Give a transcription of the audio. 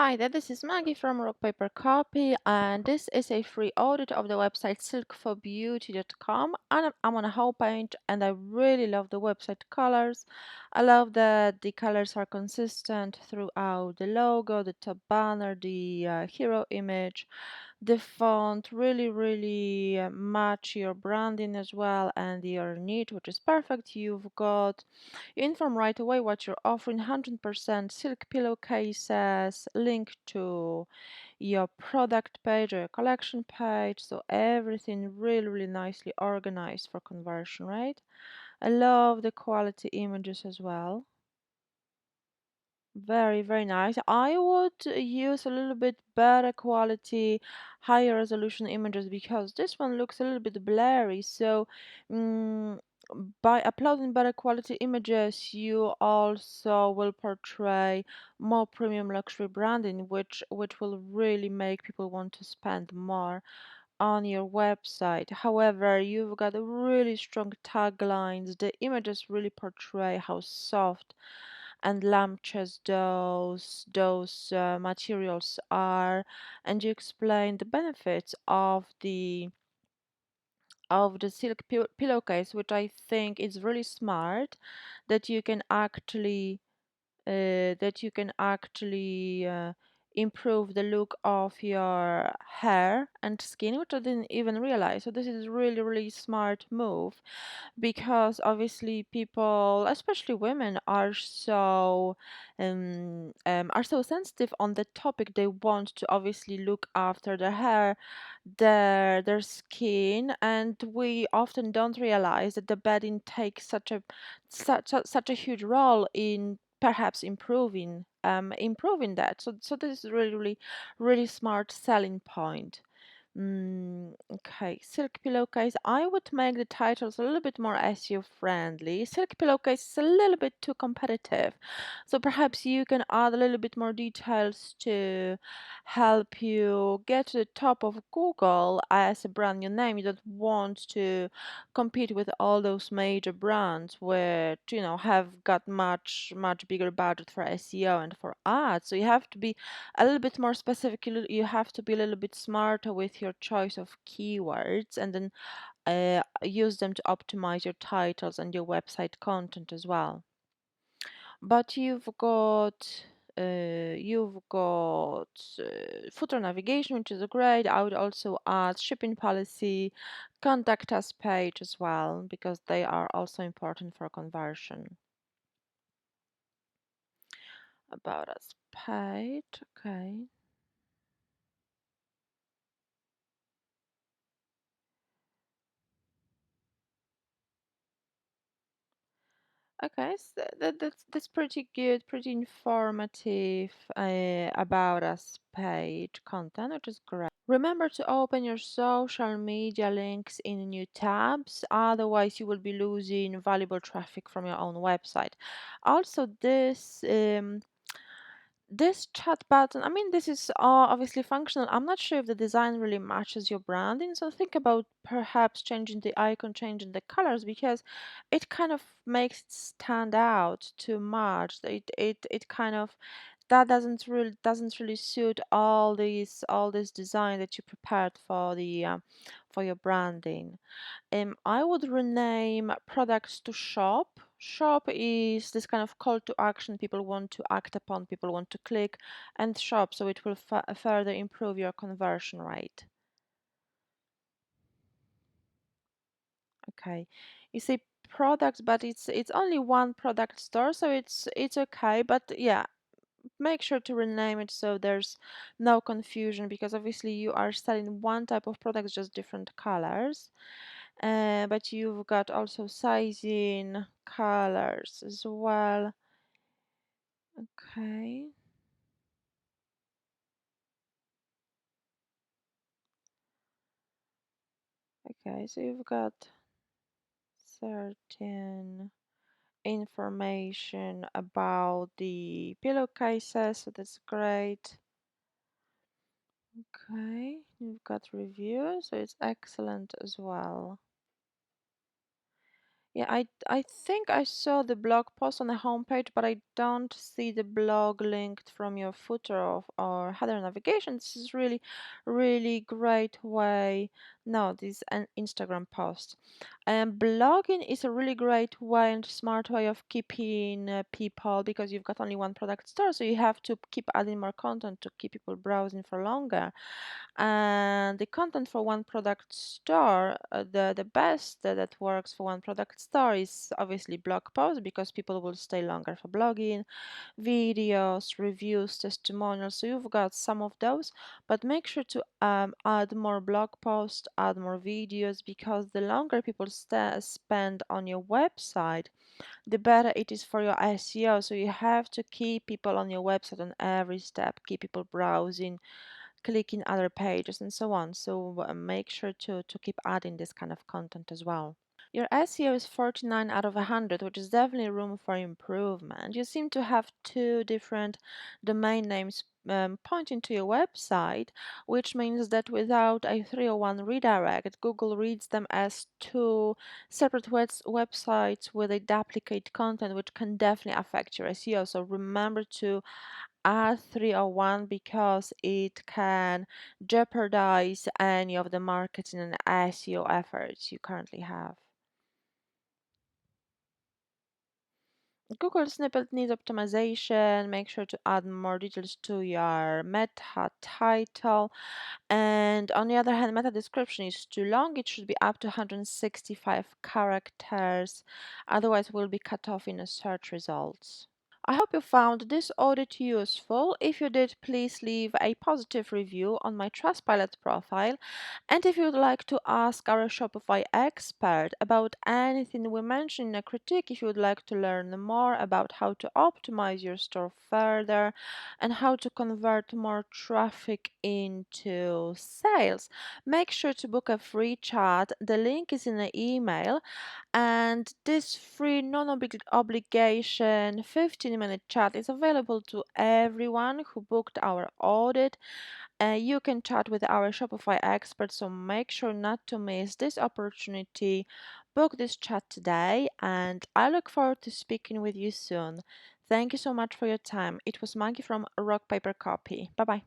Hi there, this is Maggie from Rock Paper Copy, and this is a free audit of the website silkforbeauty.com. And I'm on a homepage, and I really love the website colors. I love that the colors are consistent throughout the logo, the top banner, the hero image. The font really match your branding as well and your need, which is perfect. You've got you inform right away what you're offering: 100% silk pillowcases, link to your product page or your collection page, so everything really nicely organized for conversion rate. I love the quality images as well. Very nice. I would use a little bit better quality, higher resolution images because this one looks a little bit blurry. So, mm, by uploading better quality images, you also will portray more premium luxury branding, which will really make people want to spend more on your website. However, you've got a really strong taglines. The images really portray how soft and lumptious those materials are, and you explain the benefits of the silk pillowcase, which I think is really smart, that you can actually improve the look of your hair and skin, which I didn't even realize. So this is really smart move because obviously people, especially women, are so sensitive on the topic. They want to obviously look after their hair, their skin, and we often don't realize that the bedding takes such a huge role in perhaps improving that. So this is really smart selling point. Okay, silk pillowcase. I would make the titles a little bit more SEO friendly. Silk pillowcase is a little bit too competitive, so perhaps you can add a little bit more details to help you get to the top of Google as a brand new name. You don't want to compete with all those major brands which have got much bigger budget for SEO and for ads. So you have to be a little bit more specific. You have to be a little bit smarter with your choice of keywords, and then use them to optimize your titles and your website content as well. But you've got footer navigation, which is great. I would also add shipping policy, contact us page as well, because they are also important for conversion. About us page, okay. Okay, so that's pretty good, pretty informative about us page content, which is great. Remember to open your social media links in new tabs, otherwise you will be losing valuable traffic from your own website. Also, this chat button, I mean, this is obviously functional. I'm not sure if the design really matches your branding, so think about perhaps changing the icon, changing the colors, because it kind of makes it stand out too much. It kind of that doesn't really suit all this design that you prepared for your branding. I would rename products to shop. Shop is this kind of call to action. People want to act upon, people want to click and shop, so it will further improve your conversion rate. Okay, you say products, but it's only one product store, so it's okay. But yeah, make sure to rename it so there's no confusion, because obviously you are selling one type of products, just different colors. But you've got also sizing, colors as well. Okay. Okay, so you've got certain information about the pillowcases, so that's great. Okay, you've got reviews, so it's excellent as well. Yeah, I think I saw the blog post on the homepage, but I don't see the blog linked from your footer or header navigation. This is really great way. No, this is an Instagram post. And blogging is a really great way and smart way of keeping people, because you've got only one product store, so you have to keep adding more content to keep people browsing for longer. And the content for one product store, the best that works for one product store is obviously blog posts, because people will stay longer for blogging, videos, reviews, testimonials. So you've got some of those, but make sure to add more blog posts, add more videos, because the longer people spend on your website, the better it is for your SEO. So you have to keep people on your website on every step, keep people browsing, clicking other pages, and so on. So make sure to keep adding this kind of content as well. Your SEO is 49 out of 100, which is definitely room for improvement. You seem to have two different domain names pointing to your website, which means that without a 301 redirect, Google reads them as two separate websites with a duplicate content, which can definitely affect your SEO. So remember to R301, because it can jeopardize any of the marketing and SEO efforts you currently have. Google snippet needs optimization. Make sure to add more details to your meta title. And on the other hand, meta description is too long. It should be up to 165 characters. Otherwise, we'll be cut off in the search results. I hope you found this audit useful. If you did, please leave a positive review on my Trustpilot profile. And if you'd like to ask our Shopify expert about anything we mentioned in a critique, if you would like to learn more about how to optimize your store further and how to convert more traffic into sales, make sure to book a free chat. The link is in the email. And this free non-obligation 15-minute chat is available to everyone who booked our audit. You can chat with our Shopify expert, so make sure not to miss this opportunity. Book this chat today, and I look forward to speaking with you soon. Thank you so much for your time. It was Maggie from Rock Paper Copy. Bye bye.